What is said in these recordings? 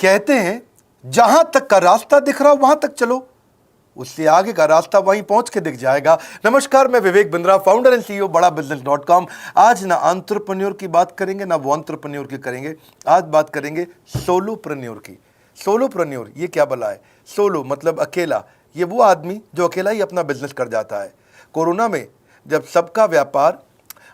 कहते हैं जहां तक का रास्ता दिख रहा वहां तक चलो, उससे आगे का रास्ता वहीं पहुंच के दिख जाएगा। नमस्कार, मैं Vivek Bindra, founder and CEO बड़ाबिजनेस.com। आज ना एंटरप्रेन्योर की बात करेंगे ना वो एंटरप्रेन्योर की करेंगे, आज बात करेंगे सोलोप्रेन्योर की। सोलोप्रेन्योर ये क्या भला है? सोलो मतलब अकेला, ये वो आदमी जो अकेला ही अपना बिजनेस कर जाता है। कोरोना में जब सबका व्यापार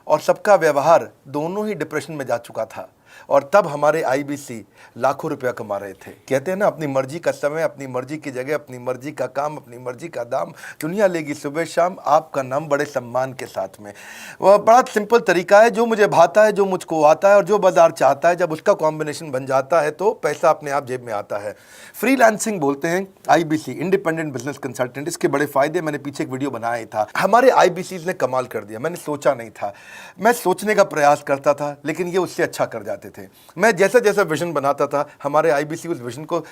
और सबका व्यवहार दोनों ही डिप्रेशन में जा चुका था, और तब हमारे आईबीसी लाखों रुपया कमा रहे थे। कहते हैं ना, अपनी मर्जी का समय, अपनी मर्जी की जगह, अपनी मर्जी का काम, अपनी मर्जी का दाम, दुनिया लेगी सुबह शाम आपका नाम बड़े सम्मान के साथ में। वह बड़ा सिंपल तरीका है, जो मुझे भाता है, जो मुझको आता है और जो बाजार चाहता है, जब उसका कॉम्बिनेशन बन जाता है तो पैसा अपने आप जेब में आता है। फ्रीलांसिंग बोलते हैं आईबीसी, इंडिपेंडेंट बिजनेस कंसल्टेंट। इसके बड़े फायदे मैंने पीछे एक वीडियो बनाया था। हमारे आईबीसी ने कमाल कर दिया, मैंने सोचा नहीं था। मैं सोचने का प्रयास करता था लेकिन ये उससे अच्छा कर जाते थे। मैं जैसा जैसा विजन बनाता था, हमारे आईबीसी उस विजन को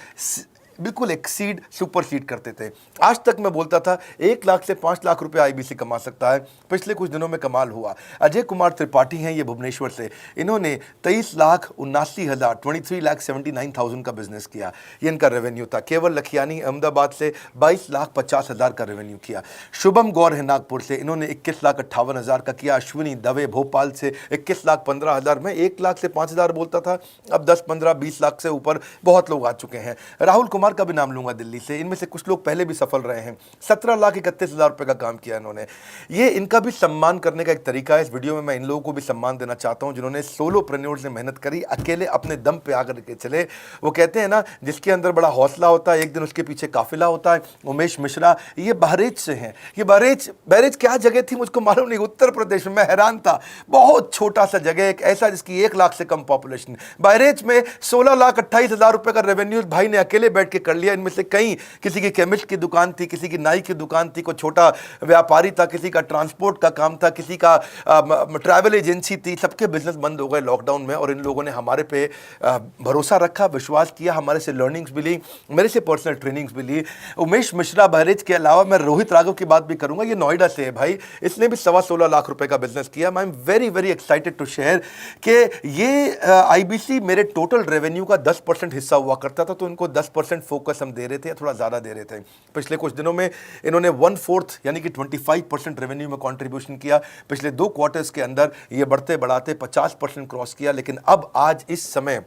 बिल्कुल एक्सीड, सुपरसीड करते थे। आज तक मैं बोलता था 1 लाख से 5 लाख रुपए आईबीसी कमा सकता है। पिछले कुछ दिनों में कमाल हुआ। अजय कुमार त्रिपाठी हैं ये भुवनेश्वर से, इन्होंने 23,79,000 का बिजनेस किया। ये इनका रेवेन्यू था। केवल लखियानी अहमदाबाद से 22,50,000 का रेवेन्यू किया। शुभम गौर है नागपुर से, इन्होंने 21,58,000 का किया। अश्विनी दवे भोपाल से 21,15,000 में 1 लाख से 5,000 बोलता था, अब 10, 15, 20 लाख से ऊपर बहुत लोग आ चुके हैं। राहुल कुमार का भी नाम लूंगा दिल्ली से, इनमें से कुछ लोग पहले भी सफल रहे हैं। 17,31,000 रुपए का काम किया इन्होंने। ये इनका भी सम्मान करने का एक तरीका है। इस वीडियो में मैं इन लोगों को भी सम्मान देना चाहता हूं जिन्होंने सोलोप्रेन्योर से मेहनत करी, अकेले अपने दम पे आकर के चले। वो कहते हैं ना, जिसके अंदर बड़ा हौसला होता है एक दिन उसके पीछे काफिला होता है। उमेश मिश्रा ये बहरेच से हैं। ये बहरेच क्या जगह थी मुझको मालूम नहीं, उत्तर प्रदेश में। मैं हैरान था, बहुत छोटा सा जगह, एक ऐसा जिसकी 1 लाख से कम पॉपुलेशन। बहरेच में 16,28,000 रुपए का रेवेन्यू भाई ने अकेले बैठ के कर लिया। इनमें से कई, किसी की केमिस्ट की दुकान थी, किसी की नाई की दुकान थी, कोई छोटा व्यापारी था, किसी का ट्रांसपोर्ट का काम था, किसी का ट्रैवल एजेंसी थी। सबके बिजनेस बंद हो गए लॉकडाउन में, और इन लोगों ने हमारे पे भरोसा रखा, विश्वास किया, हमारे से लर्निंग्स भी ली, मेरे से पर्सनल ट्रेनिंग्स भी ली। उमेश मिश्रा बहरेच के अलावा मैं रोहित राघव की बात भी करूंगा, ये नोएडा से है भाई, इसने भी 16.25 लाख रुपए का बिजनेस किया। I am very very excited to share कि ये आईबीसी मेरे टोटल रेवेन्यू का 10% हिस्सा हुआ करता था, तो इनको 10% फोकस हम दे रहे थे, थोड़ा ज़्यादा दे रहे थे। पिछले कुछ दिनों में इन्होंने 1/4 यानी कि 25% रेवेन्यू में कंट्रीब्यूशन किया। पिछले 2 क्वार्टर्स के अंदर ये बढ़ते बढ़ाते 50% क्रॉस किया। लेकिन अब आज इस समय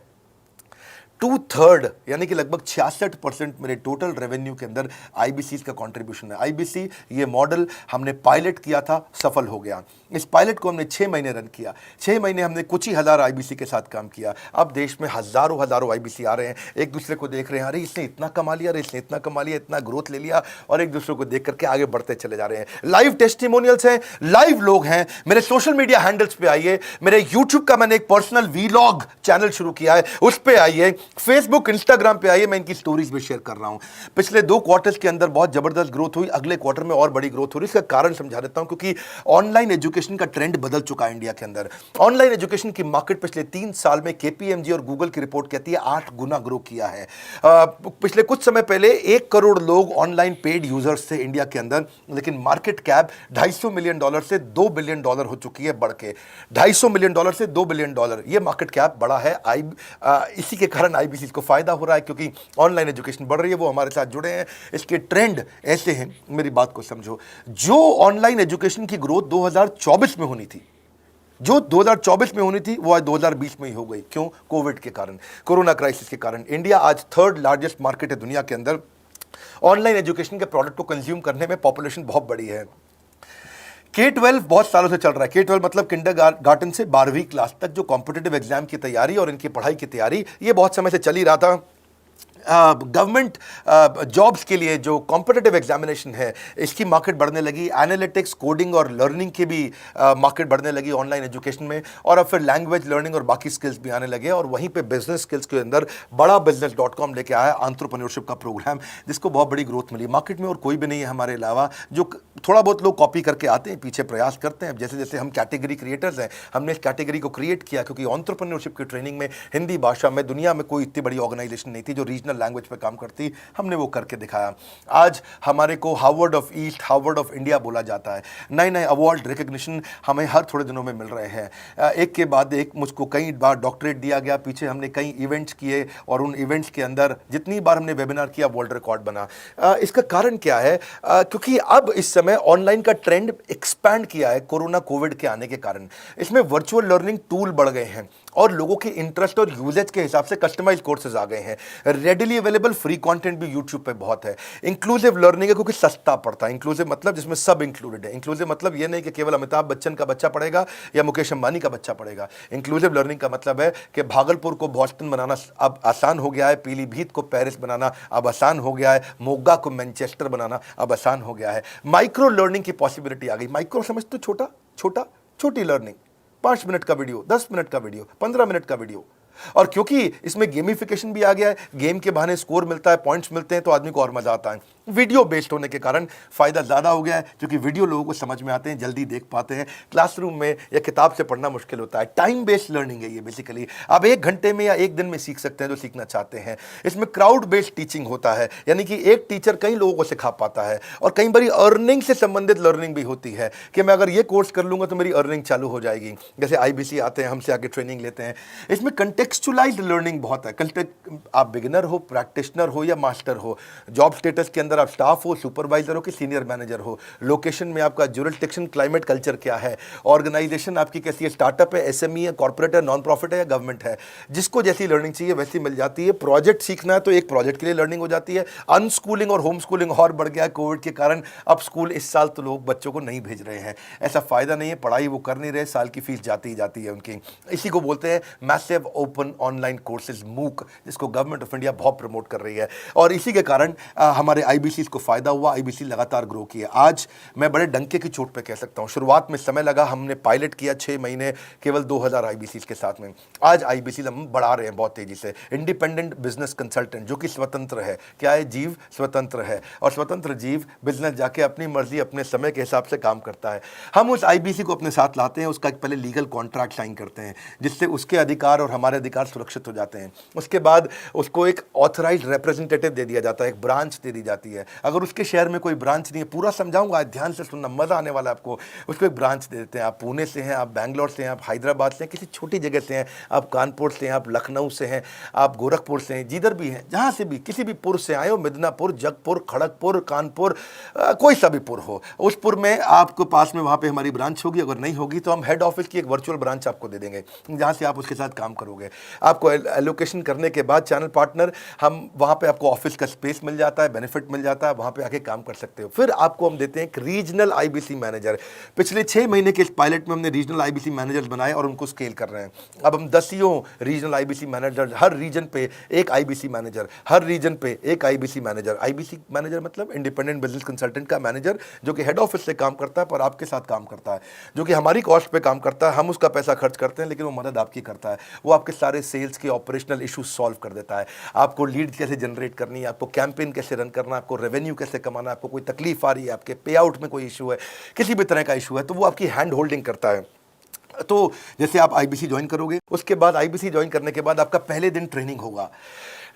2/3 यानी कि लगभग 66% मेरे टोटल रेवेन्यू के अंदर आईबीसी का कंट्रीब्यूशन है। आईबीसी ये मॉडल हमने पायलट किया था, सफल हो गया। इस पायलट को हमने 6 महीने रन किया। 6 महीने हमने कुछ ही हज़ार आईबीसी के साथ काम किया। अब देश में हज़ारों आईबीसी आ रहे हैं, एक दूसरे को देख रहे हैं, अरे इसने इतना कमा लिया, अरे इसने इतना कमा लिया, इतना ग्रोथ ले लिया, और एक दूसरे को देख करके आगे बढ़ते चले जा रहे हैं। लाइव टेस्टिमोनियल्स हैं, लाइव लोग हैं। मेरे सोशल मीडिया हैंडल्स पे आइए, मेरे यूट्यूब का मैंने एक पर्सनल वीलॉग चैनल शुरू किया है, उस पर आइए, फेसबुक इंस्टाग्राम पे आइए, मैं इनकी स्टोरीज भी शेयर कर रहा हूं। पिछले 2 क्वार्टर्स के अंदर बहुत जबरदस्त ग्रोथ हुई, अगले क्वार्टर में और बड़ी ग्रोथ हो रही है। इसका कारण समझा देता हूं, क्योंकि ऑनलाइन एजुकेशन का ट्रेंड बदल चुका है इंडिया के अंदर। ऑनलाइन एजुकेशन की मार्केट पिछले 3 साल में केपीएमजी और गूगल की रिपोर्ट कहती है 8 गुना ग्रो किया है। पिछले कुछ समय पहले 1 करोड़ लोग ऑनलाइन पेड यूजर्स थे इंडिया के अंदर, लेकिन मार्केट कैप $250 मिलियन से $2 बिलियन हो चुकी है, बढ़ के $250 मिलियन से $2 बिलियन। ये मार्केट कैप बड़ा है। इसी के कारण आईबीसी को फायदा हो रहा है, क्योंकि ऑनलाइन एजुकेशन बढ़ रही है, वो हमारे साथ जुड़े हैं। इसके ट्रेंड ऐसे हैं, मेरी बात को समझो। जो ऑनलाइन एजुकेशन की ग्रोथ 2024 में होनी थी, जो 2024 में होनी थी, वो आज 2020 में ही हो गई। क्यों? कोविड के कारण, कोरोना क्राइसिस के कारण। इंडिया आज 3rd लार्जेस्ट मार्केट है दुनिया के अंदर। ऑनलाइन एजुकेशन के प्रोडक्ट को कंज्यूम करने में पॉपुलेशन बहुत बड़ी है। K-12 बहुत सालों से चल रहा है। K-12 मतलब किंडरगार्टन से 12वीं क्लास तक जो कॉम्पिटिटिव एग्जाम की तैयारी और इनकी पढ़ाई की तैयारी, ये बहुत समय से चल ही रहा था। गवर्नमेंट जॉब्स के लिए जो कॉम्पिटिटिव एग्जामिनेशन है, इसकी मार्केट बढ़ने लगी। एनालिटिक्स, कोडिंग और लर्निंग की भी मार्केट बढ़ने लगी ऑनलाइन एजुकेशन में, और अब फिर लैंग्वेज लर्निंग और बाकी स्किल्स भी आने लगे। और वहीं पे बिजनेस स्किल्स के अंदर बड़ाबिजनेस.com लेके आया एंटरप्रेन्योरशिप का प्रोग्राम, जिसको बहुत बड़ी ग्रोथ मिली मार्केट में। और कोई भी नहीं है हमारे अलावा, जो थोड़ा बहुत लोग कॉपी करके आते हैं, पीछे प्रयास करते हैं। जैसे जैसे हम कैटेगरी क्रिएटर्स हैं, हमने इस कैटेगरी को क्रिएट किया, क्योंकि एंटरप्रेन्योरशिप की ट्रेनिंग में हिंदी भाषा में दुनिया में कोई इतनी बड़ी ऑर्गेनाइजेशन नहीं थी जो रीजनल ओरिजिनल लैंग्वेज पे काम करती, हमने वो करके दिखाया। आज हमारे को Harvard of east, Harvard of India बोला जाता है। नए नए अवार्ड रिकग्निशन हमें हर थोड़े दिनों में मिल रहे हैं, एक के बाद एक। मुझको कई बार डॉक्टरेट दिया गया, पीछे हमने कई इवेंट्स किए और उन इवेंट्स के अंदर जितनी बार हमने वेबिनार किया वर्ल्ड रिकॉर्ड बना। इसका कारण क्या है? क्योंकि अब इस समय ऑनलाइन का ट्रेंड एक्सपैंड किया है कोरोना कोविड के आने के कारण। इसमें वर्चुअल लर्निंग टूल बढ़ गए हैं और लोगों के इंटरेस्ट और यूजेज के हिसाब से कस्टमाइज कोर्सेज आ गए हैं। रेडिली अवेलेबल फ्री कंटेंट भी यूट्यूब पे बहुत है। इंक्लूसिव लर्निंग है क्योंकि सस्ता पड़ता है। इंक्लूसिव मतलब जिसमें सब इंक्लूडेड है। इंक्लूसिव मतलब ये नहीं कि केवल अमिताभ बच्चन का बच्चा पढ़ेगा या मुकेश अंबानी का बच्चा पढ़ेगा। इंक्लूसिव लर्निंग का मतलब है कि भागलपुर को बॉस्टन बनाना अब आसान हो गया है, पीलीभीत को पेरिस बनाना अब आसान हो गया है, मोगा को मैनचेस्टर बनाना अब आसान हो गया है। माइक्रो लर्निंग की पॉसिबिलिटी आ गई। माइक्रो समझ तो छोटा छोटा, छोटी लर्निंग, 5 मिनट का वीडियो, 10 मिनट का वीडियो, 15 मिनट का वीडियो। और क्योंकि इसमें गेमिफिकेशन भी आ गया है, गेम के बहाने स्कोर मिलता है, पॉइंट्स मिलते हैं, तो आदमी को और मजा आता है। वीडियो बेस्ड होने के कारण फायदा ज्यादा हो गया है, क्योंकि वीडियो लोगों को समझ में आते हैं, जल्दी देख पाते हैं। क्लासरूम में या किताब से पढ़ना मुश्किल होता है। टाइम बेस्ड लर्निंग है ये बेसिकली। आप 1 घंटे में या 1 दिन में सीख सकते हैं जो सीखना चाहते हैं। इसमें क्राउड बेस्ड टीचिंग होता है, यानी कि एक टीचर कई लोगों को सिखा पाता है। और कई बार अर्निंग से संबंधित लर्निंग भी होती है कि मैं अगर ये कोर्स कर लूंगा तो मेरी अर्निंग चालू हो जाएगी। जैसे IBC आते हैं, हमसे आगे ट्रेनिंग लेते हैं। इसमें कंटेक्चुअलाइज्ड लर्निंग बहुत है। आप बिगिनर हो, प्रैक्टिशनर हो या मास्टर हो, जॉब स्टेटस के अंदर आप स्टाफ हो, सुपरवाइजर हो कि सीनियर मैनेजर हो, लोकेशन में आपका जुरिस्डिक्शन, क्लाइमेट, कल्चर क्या है, ऑर्गेनाइजेशन आपकी कैसी है, स्टार्टअप है, SME है, कॉर्पोरेट है, नॉन प्रॉफिट है या गवर्नमेंट है, जिसको जैसी लर्निंग चाहिए वैसी मिल जाती है। प्रोजेक्ट सीखना है तो एक प्रोजेक्ट के लिए लर्निंग हो जाती है। अनस्कूलिंग और होम स्कूलिंग और बढ़ गया है कोविड के कारण। अब स्कूल इस साल तो लोग बच्चों को नहीं भेज रहे हैं, ऐसा फायदा नहीं है, पढ़ाई वो कर नहीं रहे, साल की फीस जाती ही जाती है उनकी। इसी को बोलते हैं massive open online courses, MOOC, जिसको गवर्नमेंट ऑफ इंडिया बहुत प्रमोट कर रही है। और इसी के कारण हमारे IBC को फायदा हुआ। IBC लगातार ग्रो किया। आज मैं बड़े डंके की चोट पे कह सकता हूं, शुरुआत में समय लगा, हमने पायलट किया 6 महीने केवल 2000 IBC के साथ में। आज IBC हम बढ़ा रहे हैं बहुत तेजी से। इंडिपेंडेंट बिजनेस कंसल्टेंट, जो कि स्वतंत्र है। क्या है? जीव स्वतंत्र है, और स्वतंत्र जीव बिजनेस जाके अपनी मर्जी अपने समय के हिसाब से काम करता है। हम उस IBC को अपने साथ लाते हैं, उसका एक पहले लीगल कॉन्ट्रैक्ट साइन करते हैं, जिससे उसके अधिकार और हमारे अधिकार सुरक्षित हो जाते हैं। उसके बाद उसको एक ऑथराइज्ड रिप्रेजेंटेटिव दे दिया जाता है, एक ब्रांच दे दी जाती है। अगर उसके शहर में कोई ब्रांच नहीं है, पूरा समझाऊंगा, ध्यान से सुनना, मजा आने वाला है आपको। उसको एक ब्रांच दे देते हैं। आप पुणे से हैं, आप बैंगलोर से हैं, आप हैदराबाद से हैं, किसी छोटी जगह से हैं, आप कानपुर से हैं, आप लखनऊ से हैं, आप गोरखपुर से हैं, जिधर भी हैं, जहां से भी, किसी भी पुर से आए हो, मिदनापुर, जगपुर, खड़गपुर, कानपुर, कोई सा भी पुर हो, उस पुर में आपको पास में वहां पे हमारी ब्रांच होगी। अगर नहीं होगी तो हम हेड ऑफिस की एक वर्चुअल ब्रांच आपको दे देंगे, जहां से आप उसके साथ काम करोगे। आपको एलोकेशन करने के बाद चैनल पार्टनर, हम वहां पे आपको ऑफिस का स्पेस मिल जाता है, बेनिफिट मिल जाता है, वहां पे आके काम कर सकते हो। फिर आपको हम देते हैं एक रीजनल IBC मैनेजर। पिछले 6 महीने के इस पायलट में हमने रीजनल IBC मैनेजर्स बनाए और उनको स्केल कर रहे हैं। अब हम 10 रीजनल IBC मैनेजर, हर रीजन पे एक IBC मैनेजर, हर रीजन पे एक IBC मैनेजर। IBC मैनेजर मतलब इंडिपेंडेंट बिजनेस कंसल्टेंट का मैनेजर, जो कि हेड ऑफिस से काम करता है पर आपके साथ काम करता है, जो कि हमारी कॉस्ट पे काम करता है। हम उसका पैसा खर्च करते हैं, लेकिन वो मदद आपकी करता है। वो आपके सारे सेल्स के ऑपरेशनल इशूज सॉल्व कर देता है। आपको लीड कैसे जनरेट करनी है, आपको कैंपेन कैसे रन करना है, आपको रेवेन्यू कैसे कमाना है, आपको कोई तकलीफ आ रही है, आपके पे आउट में कोई इशू है, किसी भी तरह का इशू है, तो वो आपकी हैंड होल्डिंग करता है। तो जैसे आप IBC ज्वाइन करोगे, उसके बाद IBC ज्वाइन करने के बाद आपका पहले दिन ट्रेनिंग होगा।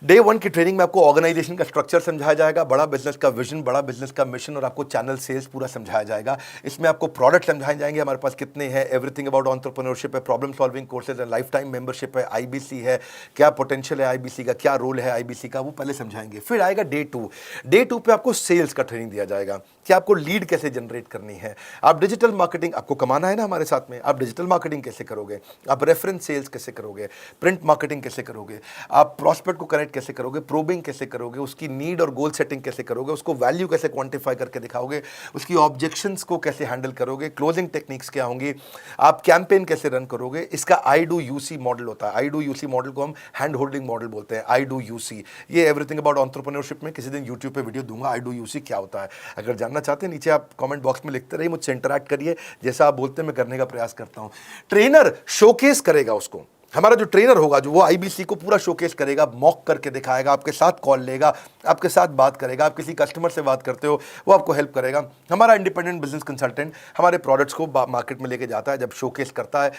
डे 1 की ट्रेनिंग में आपको ऑर्गेनाइजेशन का स्ट्रक्चर समझाया जाएगा, बड़ा बिजनेस का विजन, बड़ा बिजनेस का मिशन, और आपको चैनल सेल्स पूरा समझाया जाएगा। इसमें आपको प्रोडक्ट समझाए जाएंगे, हमारे पास कितने हैं, एवरीथिंग अबाउट एंटरप्रेन्योरशिप है, प्रॉब्लम सॉल्विंग कोर्सेज है, लाइफ टाइम मेंबरशिप है, IBC है, क्या पोटेंशियल है IBC का, क्या रोल है IBC का, वो पहले समझाएंगे। फिर आएगा डे 2। डे 2 पे आपको सेल्स का ट्रेनिंग दिया जाएगा कि आपको लीड कैसे जनरेट करनी है। आप डिजिटल मार्केटिंग, आपको कमाना है ना हमारे साथ में, आप डिजिटल मार्केटिंग कैसे करोगे, आप रेफरेंस सेल्स कैसे करोगे, प्रिंट मार्केटिंग कैसे करोगे, आप प्रॉस्पेक्ट को कनेक्ट कैसे करोगे, प्रोबिंग कैसे करोगे, उसकी नीड और गोल सेटिंग कैसे करोगे, उसको वैल्यू कैसे क्वांटिफाई करके दिखाओगे, उसकी ऑब्जेक्शंस को कैसे हैंडल करोगे, क्लोजिंग टेक्निक्स क्या होंगी, आप कैंपेन कैसे रन करोगे। इसका I-Do-U-C मॉडल होता है। I-Do-U-C मॉडल को हम हैंड होल्डिंग मॉडल बोलते हैं। I-Do-U-C, ये एवरीथिंग अबाउट एंटरप्रेन्योरशिप में किसी दिन यूट्यूब पे वीडियो दूंगा, I-Do-U-C क्या होता है। अगर जानना चाहते हैं नीचे आप कमेंट बॉक्स में लिखते रहिए, मुझसे इंटरैक्ट करिए, जैसा आप बोलते हैं मैं करने का प्रयास करता हूं। ट्रेनर शोकेस करेगा उसको, हमारा जो ट्रेनर होगा जो वो आईबीसी को पूरा शोकेस करेगा, मॉक करके दिखाएगा, आपके साथ कॉल लेगा, आपके साथ बात करेगा, आप किसी कस्टमर से बात करते हो वो आपको हेल्प करेगा। हमारा इंडिपेंडेंट बिजनेस कंसल्टेंट हमारे प्रोडक्ट्स को मार्केट में लेके जाता है, जब शोकेस करता है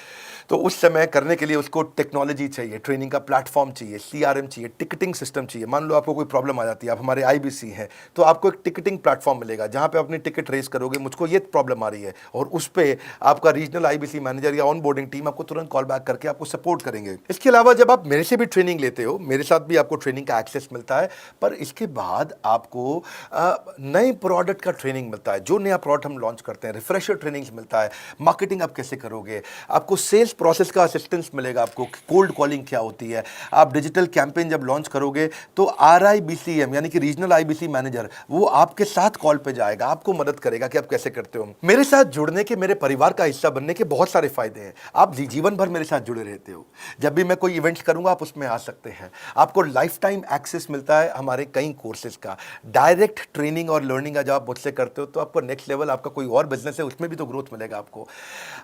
तो उस समय करने के लिए उसको टेक्नोलॉजी चाहिए, ट्रेनिंग का प्लेटफॉर्म चाहिए, सीआरएम चाहिए, टिकटिंग सिस्टम चाहिए। मान लो आपको कोई प्रॉब्लम आ जाती है, आप हमारे आईबीसी हैं, तो आपको एक टिकटिंग प्लेटफॉर्म मिलेगा जहां पे अपनी टिकट रेस करोगे, मुझको ये प्रॉब्लम आ रही है, और उस पर आपका रीजनल आईबीसी मैनेजर या ऑन बोर्डिंग टीम आपको तुरंत कॉल बैक करके आपको सपोर्ट करेंगे। इसके अलावा जब आप मेरे से भी ट्रेनिंग लेते हो, मेरे साथ भी आपको ट्रेनिंग का एक्सेस मिलता है, पर इसके बाद आपको नए प्रोडक्ट का ट्रेनिंग मिलता है। जो नया प्रोडक्ट हम लॉन्च करते हैं, रिफ्रेशर ट्रेनिंग मिलता है, मार्केटिंग आप कैसे करोगे, आपको सेल्स प्रोसेस का असिस्टेंस मिलेगा, आपको कोल्ड कॉलिंग क्या होती है, आप डिजिटल कैंपेन जब लॉन्च करोगे तो RIBCM यानी कि रीजनल आईबीसी मैनेजर वो आपके साथ कॉल पे जाएगा, आपको मदद करेगा कि आप कैसे करते हो। मेरे साथ जुड़ने के, मेरे परिवार का हिस्सा बनने के बहुत सारे फायदे हैं। आप जीवन भर मेरे साथ जुड़े रहते हो, जब भी मैं कोई इवेंट्स करूंगा आप उसमें आ सकते हैं, आपको लाइफ टाइम एक्सेस मिलता है हमारे कई कोर्सेज का, डायरेक्ट ट्रेनिंग और लर्निंग जब आप मुझसे करते हो तो आपको नेक्स्ट लेवल, आपका कोई और बिजनेस है उसमें भी तो ग्रोथ मिलेगा आपको।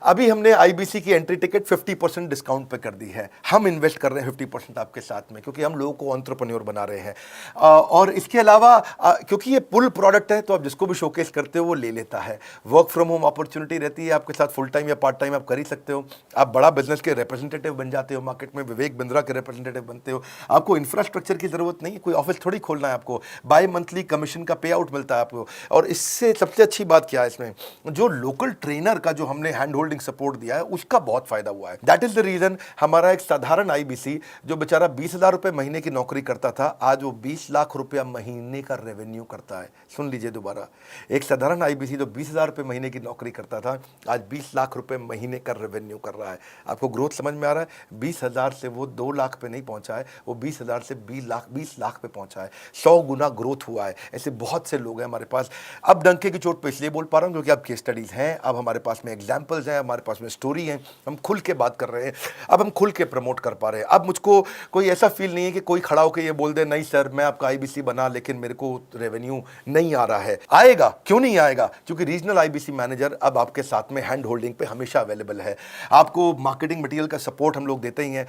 अभी हमने आईबीसी की एंट्री टिकट 50% डिस्काउंट पे कर दी है, हम इन्वेस्ट कर रहे हैं 50% आपके साथ में, क्योंकि हम लोगों को एंटरप्रेन्योर बना रहे हैं। और इसके अलावा क्योंकि ये पुल प्रोडक्ट है तो आप जिसको भी शोकेस करते हो वो ले लेता है। वर्क फ्रॉम होम अपॉर्चुनिटी रहती है आपके साथ, फुल टाइम या पार्ट टाइम आप कर ही सकते हो। आप बड़ा बिजनेस के रिप्रेजेंटेटिव बन जाते हो, मार्केट में विवेक बिंद्रा के रिप्रेजेंटेटिव बनते हो। आपको इंफ्रास्ट्रक्चर की जरूरत नहीं है, कोई ऑफिस थोड़ी खोलना है आपको, बाय मंथली कमीशन का पे आउट मिलता है आपको। और इससे सबसे अच्छी बात क्या है इसमें, जो लोकल ट्रेनर का जो हमने हैंड होल्डिंग सपोर्ट दिया है उसका बहुत फायदा हुआ है। दैट इज द रीजन हमारा एक साधारण आईबीसी जो बेचारा 20,000 रुपए महीने की नौकरी करता था, आज वो 20 लाख रुपया महीने का रेवेन्यू करता है। सुन लीजिए दोबारा, एक साधारण आईबीसी जो 20,000 रुपए महीने की नौकरी करता था, आज 20 लाख रुपए महीने का रेवेन्यू कर रहा है। आपको ग्रोथ समझ में आ रहा है? 20,000 से वो 2 लाख पे नहीं पहुंचा है, वो 20,000 से 20 लाख पे पहुंचा है। 100 गुना ग्रोथ हुआ है। ऐसे बहुत से लोग हैं हमारे पास। अब डंके की चोट पे इसलिए बोल पा रहा हूं क्योंकि अब केस स्टडीज हैं, अब हमारे पास में एग्जांपल्स हैं, हमारे पास में स्टोरी है, हम खुल के बात कर रहे हैं, अब हम खुल के प्रमोट कर पा रहे हैं। अब मुझको कोई ऐसा फील नहीं है कि कोई खड़ा होकर ये बोल दे नहीं सर मैं आपका आईबीसी बना लेकिन मेरे को रेवेन्यू नहीं आ रहा है। आएगा, क्यों नहीं आएगा? क्योंकि रीजनल आईबीसी मैनेजर अब आपके साथ में हैंड होल्डिंग पे हमेशा अवेलेबल है। आपको मार्केटिंग मटेरियल का सपोर्ट हम लोग देते ही हैं,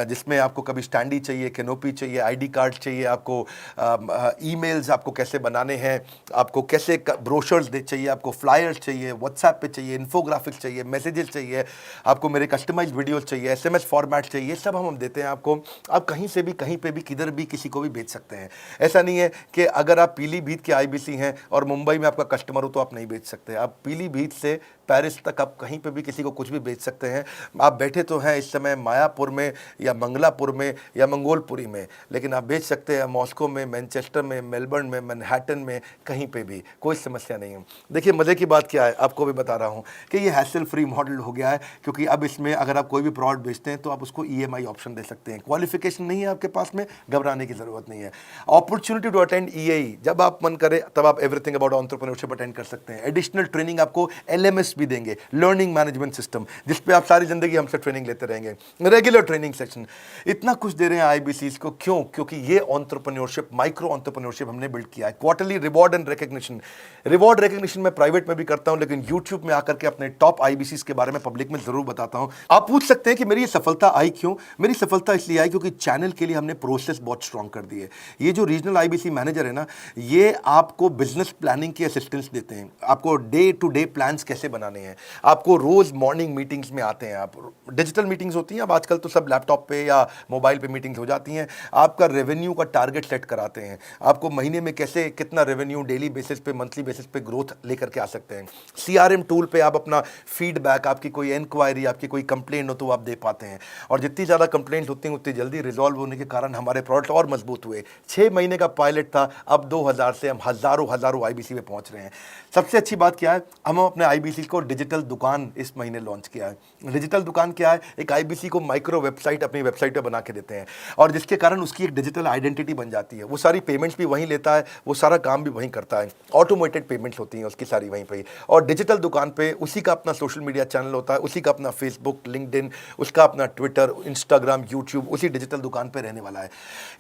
जिसमें आपको कभी स्टैंडी चाहिए, कैनोपी चाहिए, आईडी कार्ड चाहिए, आपको ईमेल्स आपको कैसे बनाने हैं, आपको कैसे ब्रोशर्स चाहिए, आपको फ्लायर्स चाहिए, व्हाट्सएप पे चाहिए, इन्फोग्राफिक्स चाहिए, मैसेजेस चाहिए, आपको मेरे कस्टमाइज्ड वीडियोस चाहिए, SMS फॉर्मेट चाहिए, सब हम देते हैं आपको। आप कहीं से भी, कहीं पे भी, किधर भी, किसी को भी भेज सकते हैं। ऐसा नहीं है कि अगर आप पीलीभीत के आईबीसी हैं और मुंबई में आपका कस्टमर हो तो आप नहीं बेच सकते। आप पीलीभीत से पेरिस तक आप कहीं पे भी किसी को कुछ भी बेच सकते हैं। आप बैठे तो हैं इस समय मायापुर में या मंगलापुर में या मंगोलपुरी में, लेकिन आप बेच सकते हैं मॉस्को में, मैनचेस्टर में, मेलबर्न में, मैनहट्टन में, कहीं पे भी, कोई समस्या नहीं है। देखिए मज़े की बात क्या है, आपको भी बता रहा हूँ कि ये हैसल फ्री मॉडल हो गया है, क्योंकि अब इसमें अगर आप कोई भी प्रोडक्ट बेचते हैं तो आप उसको EMI ऑप्शन दे सकते हैं। क्वालिफिकेशन नहीं है आपके पास में, घबराने की जरूरत नहीं है। अपॉर्चुनिटी टू अटेंड EAE, जब आप मन करे तब आप एवरीथिंग अबाउट एंटरप्रेन्योरशिप अटेंड कर सकते हैं। एडिशनल ट्रेनिंग आपको LMS भी देंगे, लर्निंग मैनेजमेंट सिस्टम, जिसपे आप सारी जिंदगी हमसे ट्रेनिंग लेते रहेंगे। रेगुलर ट्रेनिंग सेक्शन, इतना कुछ दे रहे हैं आईबीसी को। क्यों? क्योंकि ये एंटरप्रेन्योरशिप, माइक्रो एंटरप्रेन्योरशिप हमने बिल्ड किया है। Quarterly reward and recognition, reward recognition मैं प्राइवेट में भी करता हूं, लेकिन यूट्यूब में आकर के अपने टॉप आईबीसी के बारे में पब्लिक में जरूर बताता हूं। आप पूछ सकते हैं कि मेरी ये सफलता आई क्यों? मेरी सफलता इसलिए आई क्योंकि चैनल के लिए हमने प्रोसेस बहुत स्ट्रांग कर दी है। ये जो रीजनल आईबीसी मैनेजर है ना, ये आपको बिजनेस प्लानिंग की असिस्टेंस देते हैं, आपको डे टू डे प्लान्स कैसे बनाने हैं, आपको रोज मॉर्निंग मीटिंग्स में आते हैं। आप डिजिटल मीटिंग्स होती हैं, अब आजकल तो सब लैपटॉप पे या मोबाइल पे मीटिंग्स हो जाती हैं। आपका रेवेन्यू का टारगेट सेट कराते हैं, आपको महीने में कैसे कितना रेवेन्यू डेली बेसिस पे, मंथली बेसिस पे ग्रोथ लेकर के आ सकते हैं। CRM टूल पे आप अपना फीडबैक, आपकी कोई इंक्वायरी, आपकी कोई कंप्लेंट हो तो आप दे पाते हैं, और जितनी ज़्यादा कंप्लेंट होती हैं उतनी जल्दी रिजॉल्व होने के कारण हमारे प्रोडक्ट और मजबूत हुए। 6 महीने का पायलट था, अब 2000 से हम हज़ारों आईबीसी पे पहुंच रहे हैं। सबसे अच्छी बात क्या है, हम अपने आईबीसी को डिजिटल दुकान इस महीने लॉन्च किया है। डिजिटल दुकान क्या है? एक आईबीसी को माइक्रो वेबसाइट अपनी वेबसाइट पे बना के देते हैं, और जिसके कारण उसकी एक डिजिटल आइडेंटिटी बन जाती है। वो सारी पेमेंट्स भी वहीं लेता है, वो सारा काम भी वहीं करता है, ऑटोमेटेड पेमेंट्स होती हैं उसकी सारी वहीं पे। और डिजिटल दुकान पे उसी का अपना सोशल मीडिया चैनल होता है, उसी का अपना फेसबुक, लिंक्डइन, उसका अपना ट्विटर, इंस्टाग्राम, यूट्यूब उसी डिजिटल दुकान पे रहने वाला है।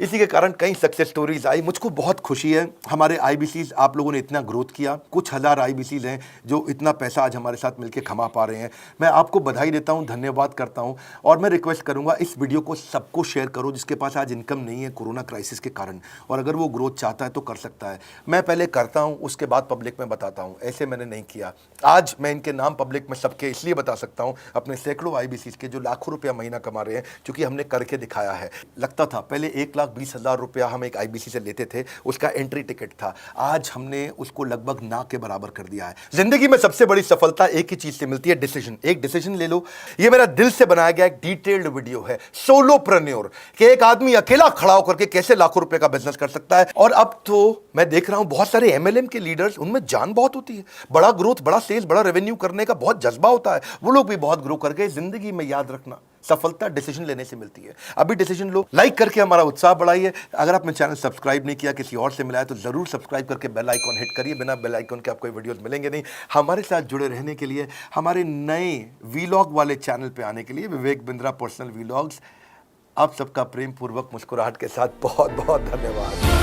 इसी के कारण कई सक्सेस स्टोरीज आई। मुझको बहुत खुशी है हमारे आईबीसीज, आप लोगों ने इतना ग्रोथ किया। कुछ हज़ार आईबीसीज हैं जो इतना पैसा आज हमारे साथ मिलकर कमा पा रहे हैं। मैं आपको बधाई देता हूं, धन्यवाद करता हूं। और मैं रिक्वेस्ट करूंगा इस वीडियो को सबको शेयर करो जिसके पास आज इनकम नहीं है कोरोना क्राइसिस के कारण, और अगर वो ग्रोथ चाहता है तो कर सकता है। मैं पहले करता हूं, उसके बाद पब्लिक में बताता हूं, ऐसे मैंने नहीं किया। आज मैं इनके नाम पब्लिक में सबके इसलिए बता सकता हूं, अपने सैकड़ों IBCs के जो लाखों रुपया महीना कमा रहे हैं, क्योंकि हमने करके दिखाया है। लगता था पहले 1,20,000 रुपया हम एक IBC से लेते थे, उसका एंट्री टिकट था, आज हमने उसको लगभग ना के बराबर कर दिया है। जिंदगी में सबसे बड़ी सफलता एक ही चीज से मिलती है, डिसीजन। एक डिसीजन ले लो। ये मेरा दिल से बनाया गया एक डिटेल्ड वीडियो है, सोलोप्रेन्योर, कि एक आदमी अकेला खड़ा होकर के कैसे लाखों रुपए का बिजनेस कर सकता है। और अब तो मैं देख रहा हूं बहुत सारे MLM के लीडर्स, उनमें जान बहुत होती है, बड़ा ग्रोथ, बड़ा सेल्स, बड़ा रेवेन्यू करने का बहुत जज्बा होता है, वो लोग भी बहुत ग्रो कर गए। जिंदगी में याद रखना, सफलता डिसीजन लेने से मिलती है। अभी डिसीजन लो, लाइक करके हमारा उत्साह बढ़ाइए। अगर आपने चैनल सब्सक्राइब नहीं किया, किसी और से मिला है, तो जरूर सब्सक्राइब करके बेल आइकॉन हिट करिए। बिना बेल आइकॉन के आपको वीडियोस मिलेंगे नहीं। हमारे साथ जुड़े रहने के लिए, हमारे नए वीलॉग वाले चैनल पे आने के लिए, विवेक बिंद्रा पर्सनल वीलॉग्स, आप सबका प्रेम पूर्वक मुस्कुराहट के साथ बहुत बहुत धन्यवाद।